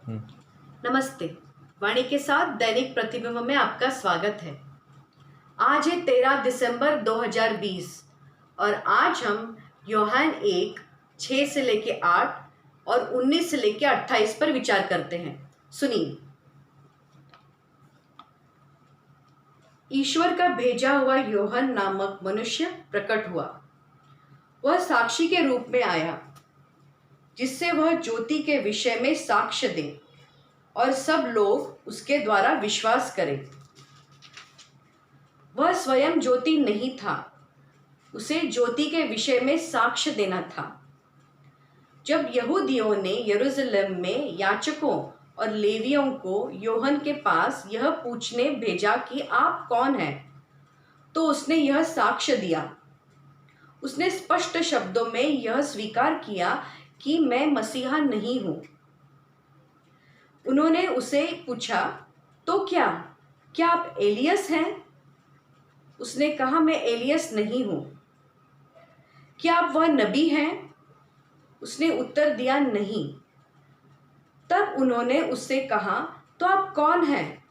नमस्ते। वाणी के साथ दैनिक प्रतिबिंब में आपका स्वागत है। आज है 13 दिसंबर 2020 और आज हम यूहन्ना 1:6 से लेके 8 और 19 से लेके 28 पर विचार करते हैं। सुनिए। ईश्वर का भेजा हुआ यूहन्ना नामक मनुष्य प्रकट हुआ। वह साक्षी के रूप में आया, जिससे वह ज्योति के विषय में साक्ष्य दे और सब लोग उसके द्वारा विश्वास करें। वह स्वयं ज्योति नहीं था, उसे ज्योति के विषय में साक्ष्य देना था। जब यहूदियों ने यरूशलेम में याजकों और लेवियों को यूहन्ना के पास यह पूछने भेजा कि आप कौन हैं, तो उसने यह साक्ष्य दिया। उसने स्पष्ट शब्दों में यह स्वीकार किया कि मैं मसीहा नहीं हूँ। उन्होंने उसे पूछा, तो क्या आप एलियस हैं? उसने कहा, मैं एलियस नहीं हूँ। क्या आप वह नबी हैं? उसने उत्तर दिया, नहीं। तब उन्होंने उससे कहा, तो आप कौन हैं?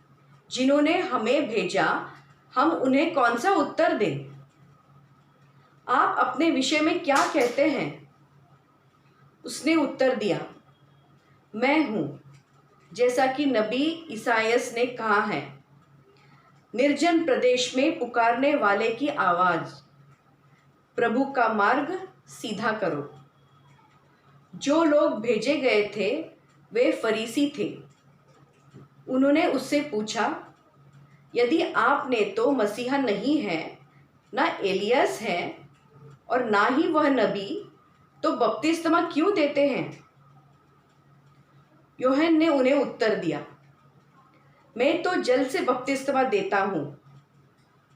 जिन्होंने हमें भेजा, हम उन्हें कौन सा उत्तर दें? आप अपने विषय में क्या कहते हैं? उसने उत्तर दिया, मैं हूँ, जैसा कि नबी इसायास ने कहा है, निर्जन प्रदेश में पुकारने वाले की आवाज़, प्रभु का मार्ग सीधा करो। जो लोग भेजे गए थे वे फरीसी थे। उन्होंने उससे पूछा, यदि आपने तो मसीहा नहीं है, ना एलियस है और ना ही वह नबी, तो बपतिस्मा क्यों देते हैं? यूहन्ना ने उन्हें उत्तर दिया, मैं तो जल से बपतिस्मा देता हूँ।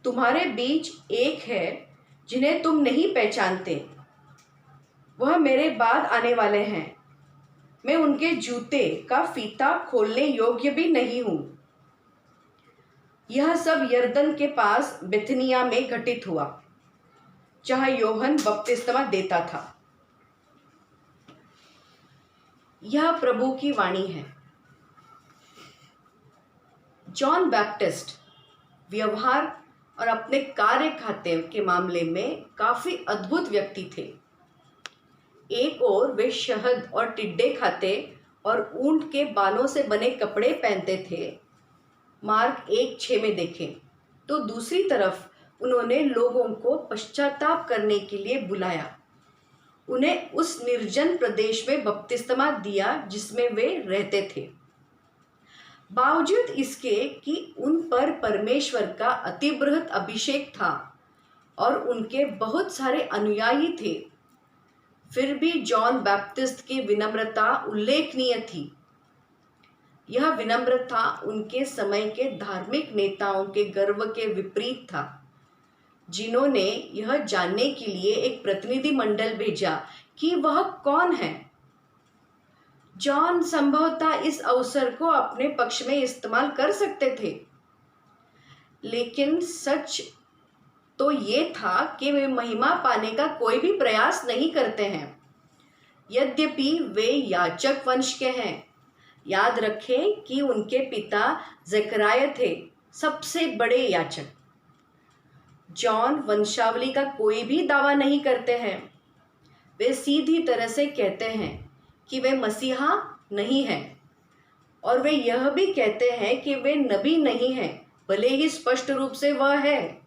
तुम्हारे बीच एक है जिन्हें तुम नहीं पहचानते। वह मेरे बाद आने वाले हैं। मैं उनके जूते का फीता खोलने योग्य भी नहीं हूँ। यह सब यरदन के पास बेथनिया में घटित हुआ, जहाँ यूहन्ना बपतिस्मा देता था। यह प्रभु की वाणी है। जॉन बैप्टिस्ट व्यवहार और अपने कार्य खाते के मामले में काफ़ी अद्भुत व्यक्ति थे। एक ओर वे शहद और टिड्डे खाते और ऊंट के बालों से बने कपड़े पहनते थे, मार्क 1:6 में देखें, तो दूसरी तरफ उन्होंने लोगों को पश्चाताप करने के लिए बुलाया। उन्हें उस निर्जन प्रदेश में बपतिस्मा दिया जिसमें वे रहते थे। बावजूद इसके कि उन पर परमेश्वर का अतिबृहत अभिषेक था और उनके बहुत सारे अनुयायी थे, फिर भी जॉन बैप्टिस्ट की विनम्रता उल्लेखनीय थी। यह विनम्रता उनके समय के धार्मिक नेताओं के गर्व के विपरीत था, जिन्होंने यह जानने के लिए एक प्रतिनिधि मंडल भेजा कि वह कौन है। जॉन संभवतः इस अवसर को अपने पक्ष में इस्तेमाल कर सकते थे, लेकिन सच तो ये था कि वे महिमा पाने का कोई भी प्रयास नहीं करते हैं, यद्यपि वे याजक वंश के हैं। याद रखें कि उनके पिता जकरिया थे, सबसे बड़े याजक। जॉन वंशावली का कोई भी दावा नहीं करते हैं। वे सीधी तरह से कहते हैं कि वे मसीहा नहीं हैं, और वे यह भी कहते हैं कि वे नबी नहीं हैं, भले ही स्पष्ट रूप से वह है।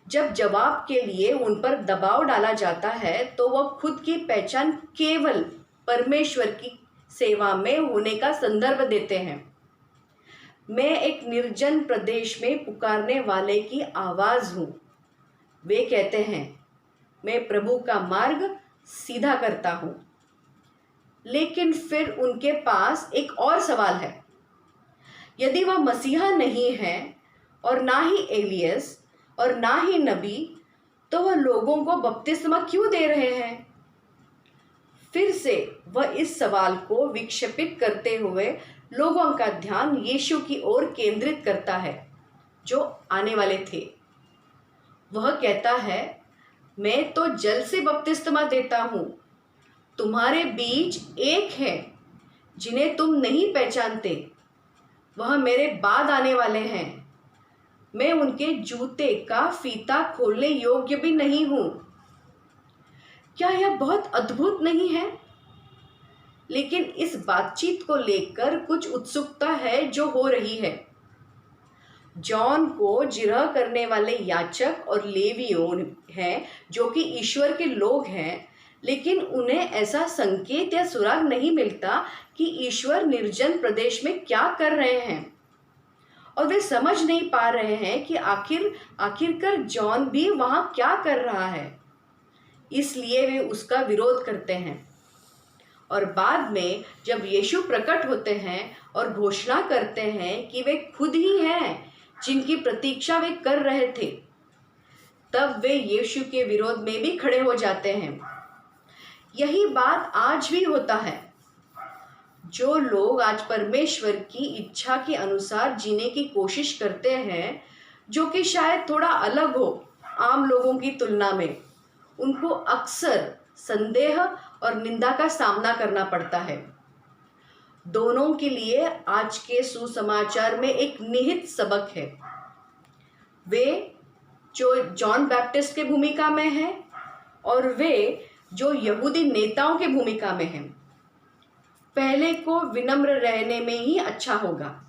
जब जवाब के लिए उन पर दबाव डाला जाता है, तो वह खुद की पहचान केवल परमेश्वर की सेवा में होने का संदर्भ देते हैं। मैं एक निर्जन प्रदेश में पुकारने वाले की आवाज़ हूँ। वे कहते हैं, मैं प्रभु का मार्ग सीधा करता हूँ। लेकिन फिर उनके पास एक और सवाल है। यदि वह मसीहा नहीं है और ना ही एलियस और ना ही नबी, तो वह लोगों को बपतिस्मा क्यों दे रहे हैं? फिर से वह इस सवाल को विक्षेपित करते हुए लोगों का ध्यान यीशु की ओर केंद्रित करता है, जो आने वाले थे। वह कहता है, मैं तो जल से बपतिस्मा देता हूँ। तुम्हारे बीच एक है जिन्हें तुम नहीं पहचानते वह मेरे बाद आने वाले हैं। मैं उनके जूते का फीता खोलने योग्य भी नहीं हूं। क्या यह बहुत अद्भुत नहीं है? लेकिन इस बातचीत को लेकर कुछ उत्सुकता है जो हो रही है। जॉन को जिरह करने वाले याजक और लेवियों हैं जो कि ईश्वर के लोग हैं, लेकिन उन्हें ऐसा संकेत या सुराग नहीं मिलता कि ईश्वर निर्जन प्रदेश में क्या कर रहे हैं, और वे समझ नहीं पा रहे हैं कि आखिरकार जॉन भी वहां क्या कर रहा है। इसलिए वे उसका विरोध करते हैं। और बाद में जब यीशु प्रकट होते हैं और घोषणा करते हैं कि वे खुद ही हैं जिनकी प्रतीक्षा वे कर रहे थे, तब वे यीशु के विरोध में भी खड़े हो जाते हैं। यही बात आज भी होता है। जो लोग आज परमेश्वर की इच्छा के अनुसार जीने की कोशिश करते हैं, जो कि शायद थोड़ा अलग हो आम लोगों की तुलना में, उनको अक्सर संदेह और निंदा का सामना करना पड़ता है। दोनों के लिए आज के सुसमाचार में एक निहित सबक है। वे जो जॉन बैप्टिस्ट के भूमिका में हैं और वे जो यहूदी नेताओं के भूमिका में हैं। पहले को विनम्र रहने में ही अच्छा होगा,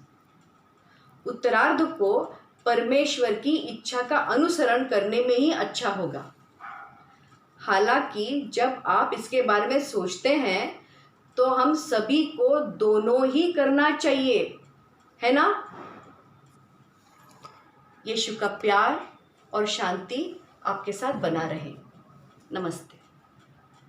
उत्तरार्ध को परमेश्वर की इच्छा का अनुसरण करने में ही अच्छा होगा। हालांकि जब आप इसके बारे में सोचते हैं तो हम सभी को दोनों ही करना चाहिए, है ना? यीशु का प्यार और शांति आपके साथ बना रहे। नमस्ते।